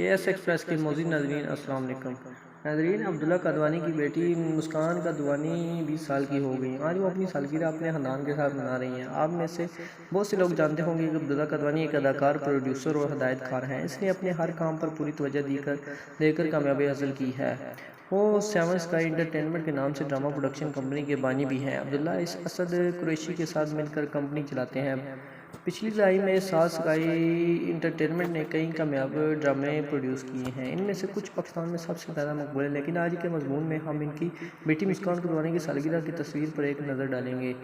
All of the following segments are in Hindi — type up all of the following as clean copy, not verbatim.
KS एक्सप्रेस के मौजूद नाज़रीन अस्सलाम वालेकुम। नाज़रीन, अब्दुल्ला कादवानी की बेटी मुस्कान कादवानी 20 साल की हो गई। आज वो अपनी सालगिरह अपने ख़ानदान के साथ मना रही हैं। आप में से बहुत से लोग जानते होंगे कि अब्दुल्ला कादवानी एक अदाकार, प्रोड्यूसर और हदायतकार हैं। इसने अपने हर काम पर पूरी तवज्जो देकर कामयाबी हासिल की है। वो सेवन स्काई इंटरटेनमेंट के नाम से ड्रामा प्रोडक्शन कंपनी के बानी भी हैं। अब्दुल्ला इस असद कुरैशी के साथ मिलकर कंपनी चलाते हैं। पिछली दहाई में सात स्काई इंटरटेनमेंट ने कई कामयाब ड्रामे प्रोड्यूस किए हैं। इनमें से कुछ पाकिस्तान में सबसे ज़्यादा मकबूल हैं। लेकिन आज के मजमून में हम इनकी बेटी मुस्कान कादवानी की सालगिरह की तस्वीर पर एक नज़र डालेंगे।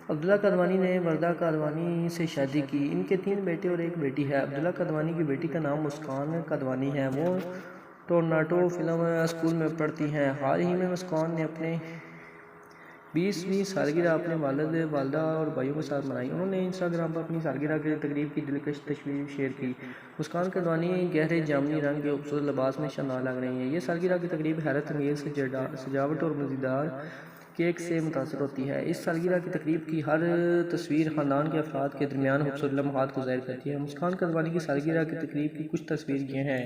अब्दुल्ला कादवानी ने वर्दा कादवानी से शादी की। इनके 3 बेटे और एक बेटी है। अब्दुल्ला कादवानी की बेटी का नाम मुस्कान कादवानी है। वो टोरंटो फिल्म स्कूल में पढ़ती हैं। हाल ही में मुस्कान ने अपने 20वीं सालगिरह अपने वालिद, वालदा और भाइयों के साथ मनाई। उन्होंने इंस्टाग्राम पर अपनी सालगिरह की तकरीब की दिलकश तस्वीर शेयर की। मुस्कान कादवानी गहरे जामुनी रंग के खूबसूरत लिबास में शानदार लग रही हैं। ये सालगिरह की तकरीब हैरत अंगेज सजावट और मज़ेदार केक से मुतासर होती है। इस सालगिरह की तकरीब की हर तस्वीर ख़ानदान के अफराद के दरमियान खूबसूरत लम्हात को ज़ाहिर करती है। मुस्कान कादवानी की सालगिरह की तकरीब की कुछ तस्वीर ये हैं।